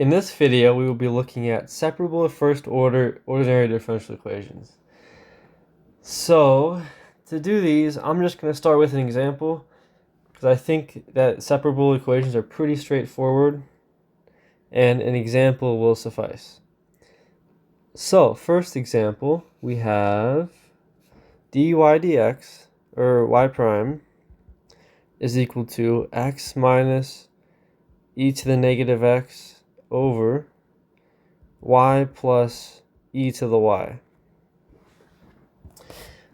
In this video, we will be looking at separable first-order ordinary differential equations. So, to do these, I'm just going to start with an example, because I think that separable equations are pretty straightforward, and an example will suffice. So, first example, we have dy dx, or y prime, is equal to x minus e to the negative x over y plus e to the y.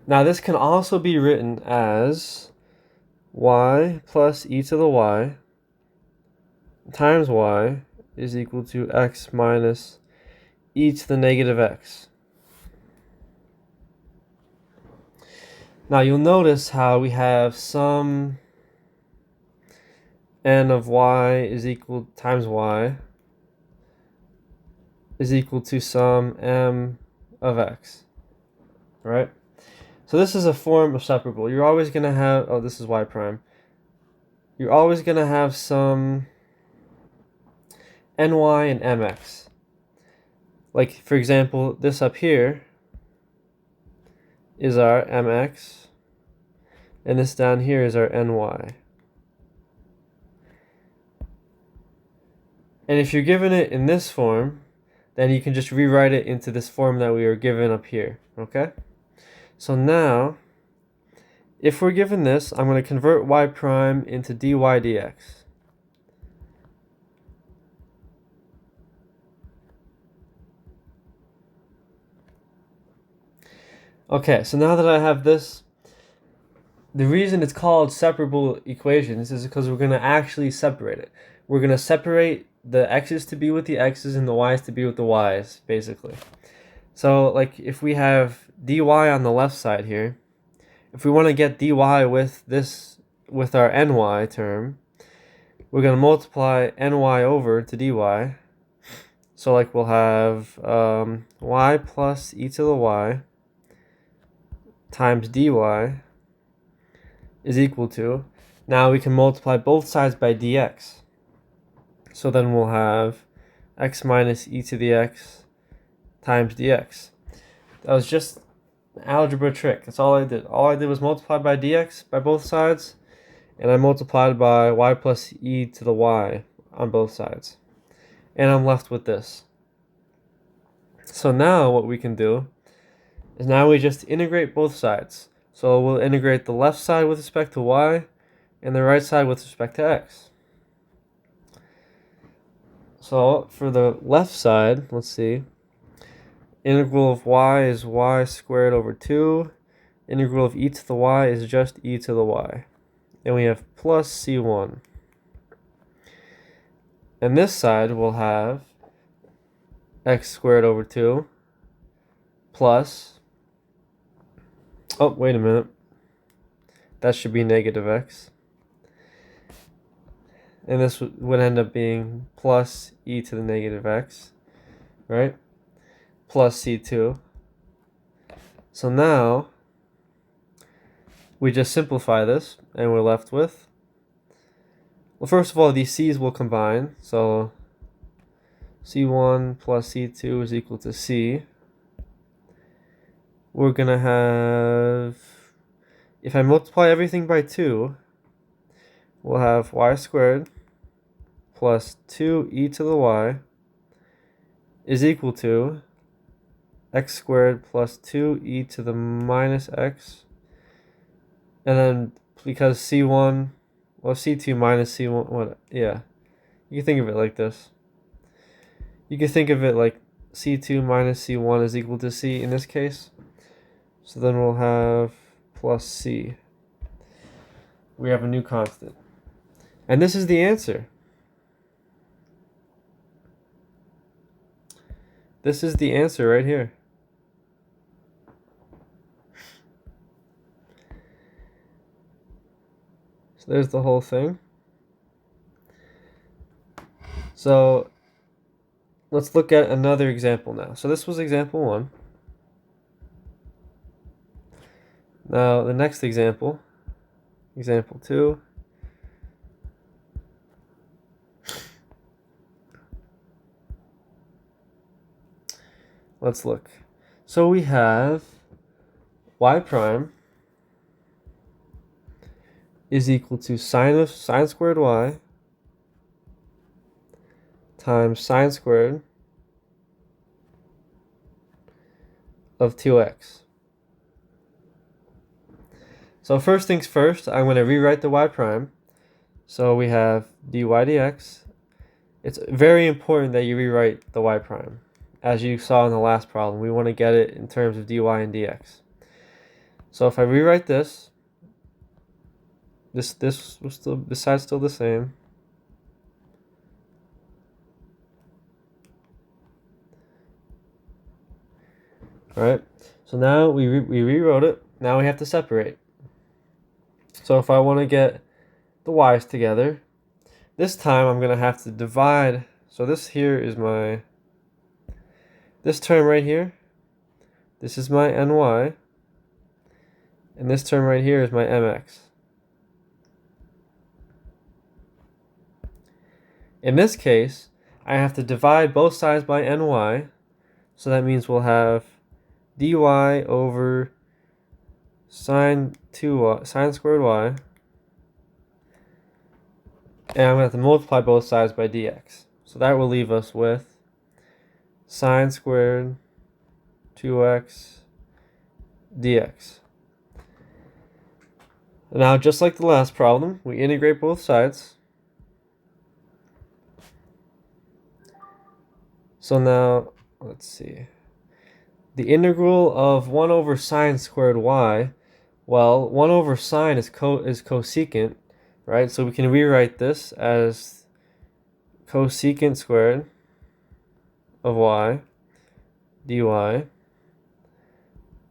Now this can also be written as y plus e to the y times y is equal to x minus e to the negative x. Now you'll notice how we have some n of y is equal times y is equal to some m of x, right? So this is a form of separable. You're always going to have, oh, this is y prime. You're always going to have some ny and mx. Like, for example, this up here is our mx, and this down here is our ny. And if you're given it in this form, then you can just rewrite it into this form that we are given up here, okay? So now, if we're given this, I'm going to convert y prime into dy dx. Okay, so now that I have this, the reason it's called separable equations is because we're going to actually separate it. We're going to separate the x's to be with the x's and the y's to be with the y's, basically. So, like, if we have dy on the left side here, if we want to get dy with this, with our ny term, we're going to multiply ny over to dy. So, like, we'll have y plus e to the y times dy is equal to, now we can multiply both sides by dx. So then we'll have x minus e to the x times dx. That was just an algebra trick. That's all I did. All I did was multiply by dx by both sides, and I multiplied by y plus e to the y on both sides. And I'm left with this. So now what we can do is now we just integrate both sides. So we'll integrate the left side with respect to y and the right side with respect to x. So for the left side, let's see, integral of y is y squared over 2. Integral of e to the y is just e to the y. And we have plus c1. And this side will have x squared over 2 plus, oh, wait a minute, that should be negative x. And this would end up being plus e to the negative x, right? Plus c2. So now, we just simplify this, and we're left with, well, first of all, these c's will combine. So c1 plus c2 is equal to c. We're going to have, if I multiply everything by 2, we'll have y squared plus 2e to the y is equal to x squared plus 2e to the minus x. And then because c1, well, c2 minus c1, what? Yeah, you can think of it like this. You can think of it like c2 minus c1 is equal to c in this case. So then we'll have plus c. We have a new constant. And this is the answer. This is the answer right here. So there's the whole thing. So let's look at another example now. So this was example 1. Now the next example, example 2. Let's look. So we have y prime is equal to sine squared y times sine squared of 2x. So first things first, I'm going to rewrite the y prime. So we have dy dx. It's very important that you rewrite the y prime. As you saw in the last problem, we want to get it in terms of dy and dx. So if I rewrite this side's still the same. All right. So now we rewrote it. Now we have to separate. So if I want to get the y's together, this time I'm going to have to divide. So this here is this term right here. This is my ny. And this term right here is my mx. In this case, I have to divide both sides by ny. So that means we'll have dy over sine squared y. And I'm going to have to multiply both sides by dx. So that will leave us with sine squared 2x dx. Now, just like the last problem, we integrate both sides. So now, let's see. The integral of 1 over sine squared y, well, 1 over sine is cosecant, right? So we can rewrite this as cosecant squared of y dy.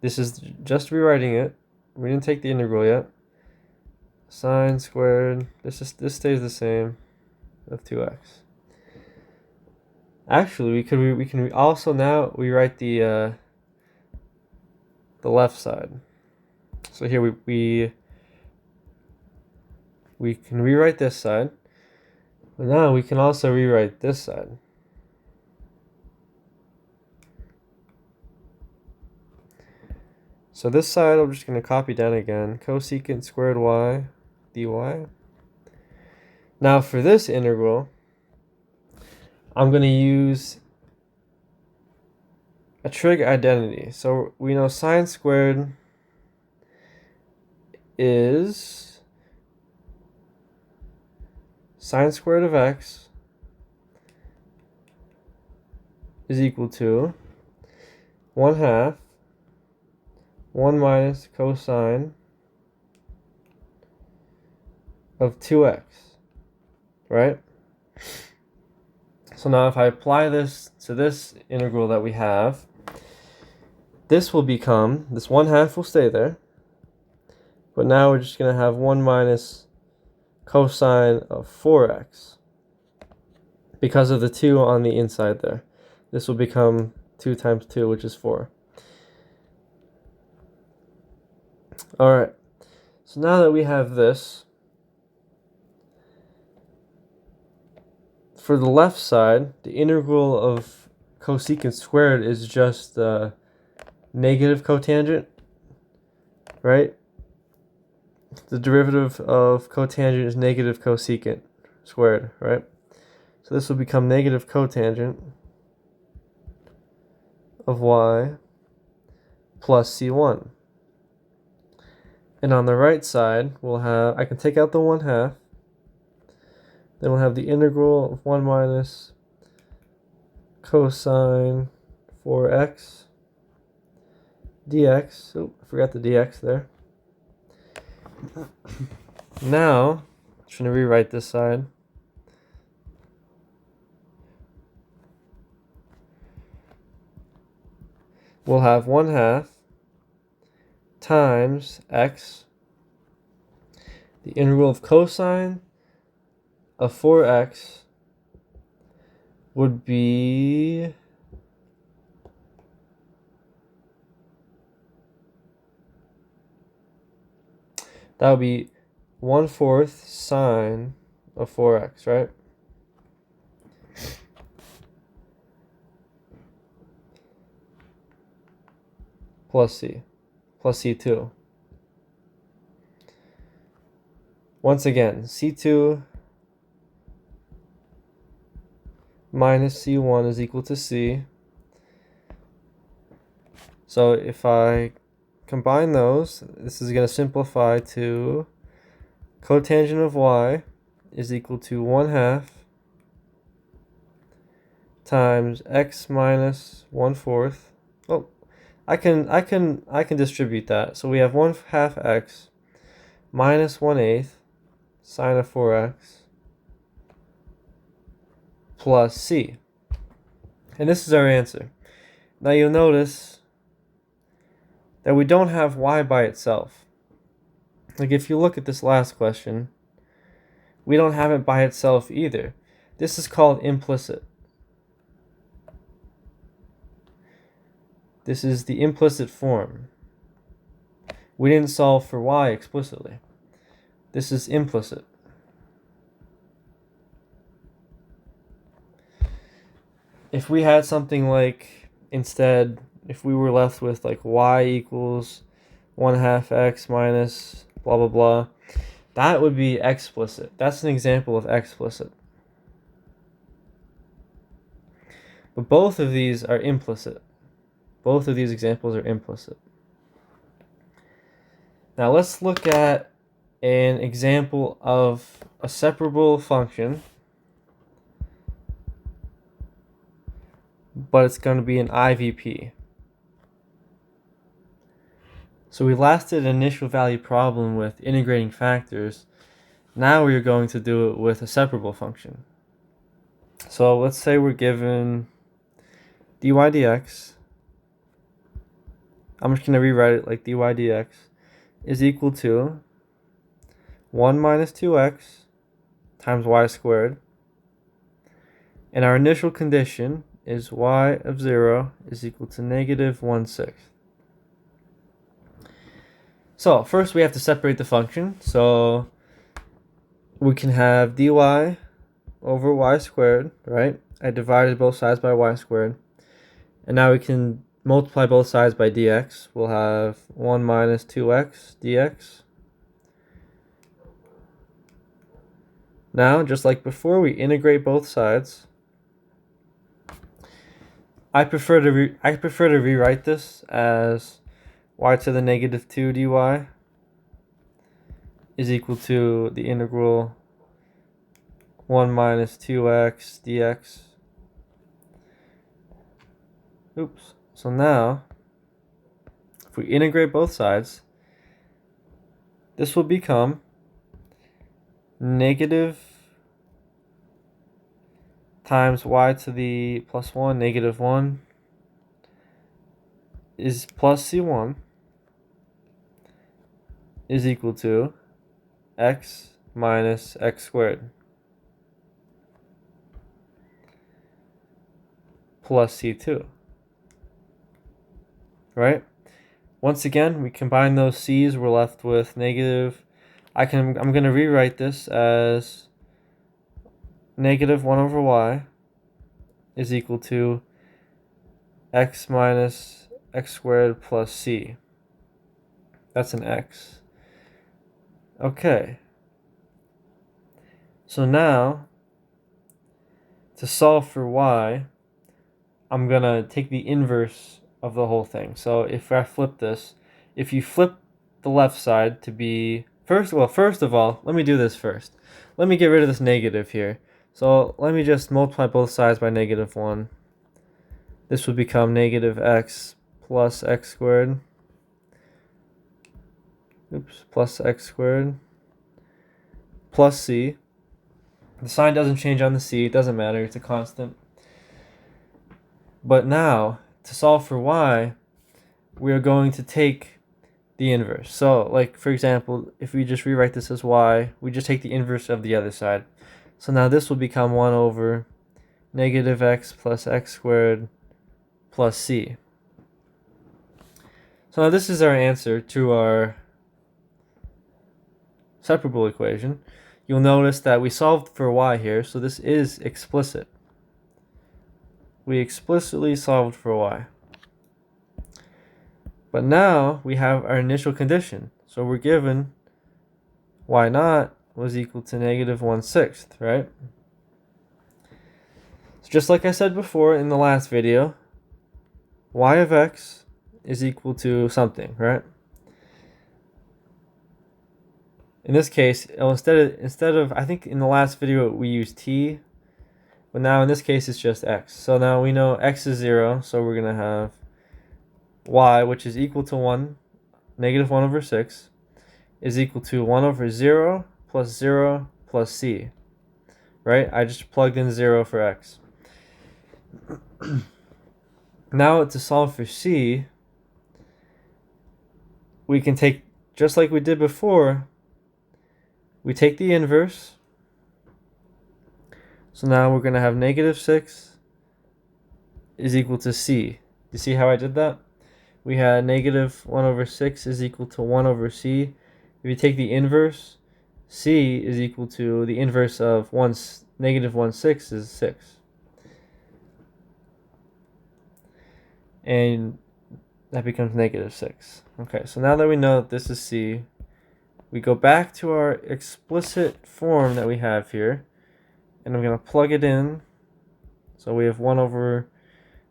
This is just rewriting it. We didn't take the integral yet. Sine squared, this stays the same, of 2x. Actually, we can also now rewrite the left side. So here we can rewrite this side, but now we can also rewrite this side. So this side I'm just going to copy down again, cosecant squared y dy. Now for this integral, I'm going to use a trig identity. So we know sine squared is sine squared of x is equal to 1/2 1 minus cosine of 2x, right? So now if I apply this to this integral that we have, this will become, this 1/2 will stay there, but now we're just going to have 1 minus cosine of 4x because of the 2 on the inside there. This will become 2 times 2, which is 4. Alright, so now that we have this, for the left side, the integral of cosecant squared is just negative cotangent, right? The derivative of cotangent is negative cosecant squared, right? So this will become negative cotangent of y plus c1. And on the right side, we'll have, I can take out the 1/2. Then we'll have the integral of 1 minus cosine 4x dx. Oh, I forgot the dx there. Now, I'm just going to rewrite this side. We'll have 1/2 times x, the integral of cosine of 4x would be that would be 1/4 sine of 4x, right? plus c, plus c2. Once again, c2 minus c1 is equal to c. So if I combine those, this is going to simplify to cotangent of y is equal to 1/2 times x minus 1/4. Oh, I can distribute that. So we have 1/2 x minus 1/8 sine of 4x plus c. And this is our answer. Now you'll notice that we don't have y by itself. Like if you look at this last question, we don't have it by itself either. This is called implicit. This is the implicit form. We didn't solve for y explicitly. This is implicit. If we had something like, instead, if we were left with like y equals 1/2 x minus blah blah blah, that would be explicit. That's an example of explicit. But both of these are implicit. Both of these examples are implicit. Now let's look at an example of a separable function, but it's going to be an IVP. So we last did an initial value problem with integrating factors. Now we're going to do it with a separable function. So let's say we're given dy dx. I'm just going to rewrite it like dy dx is equal to 1 minus 2x times y squared. And our initial condition is y of 0 is equal to negative 1/6. So first we have to separate the function. So we can have dy over y squared, right? I divided both sides by y squared. And now we can multiply both sides by dx. We'll have 1 minus 2x dx. Now, just like before, we integrate both sides. I prefer to rewrite this as y to the negative 2 dy is equal to the integral 1 minus 2x dx. Oops. So now, if we integrate both sides, this will become negative times y to the plus 1, negative 1, is plus c1 is equal to x minus x squared plus c2. Right? Once again, we combine those c's, we're left with negative. I'm going to rewrite this as negative 1 over y is equal to x minus x squared plus c. That's an x. Okay. So now, to solve for y, I'm going to take the inverse of the whole thing. So if I flip this, if you flip the left side to be, first of all, let me do this first. Let me get rid of this negative here. So let me just multiply both sides by negative 1. This would become negative x plus x squared. Oops, plus x squared plus c. The sign doesn't change on the c, it doesn't matter, it's a constant. But now, to solve for y, we are going to take the inverse. So, like, for example, if we just rewrite this as y, we just take the inverse of the other side. So now this will become 1 over negative x plus x squared plus c. So now this is our answer to our separable equation. You'll notice that we solved for y here, so this is explicit. We explicitly solved for y. But now we have our initial condition. So we're given y naught was equal to negative 1/6, right? So just like I said before in the last video, y of x is equal to something, right? In this case, instead of I think in the last video we used t, but now in this case it's just x. So now we know x is 0, so we're going to have y, which is equal to 1, negative 1/6, is equal to 1/0 plus 0 plus c, right? I just plugged in 0 for x. Now to solve for c, we can take, just like we did before, we take the inverse. So now we're going to have negative 6 is equal to c. You see how I did that? We had negative 1/6 is equal to 1/c. If you take the inverse, c is equal to the inverse of negative 1/6 is 6. And that becomes negative 6. Okay, so now that we know that this is c, we go back to our explicit form that we have here, and I'm going to plug it in. So we have 1 over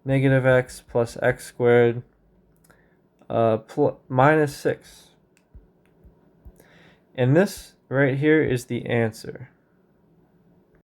negative x plus x squared minus 6. And this right here is the answer.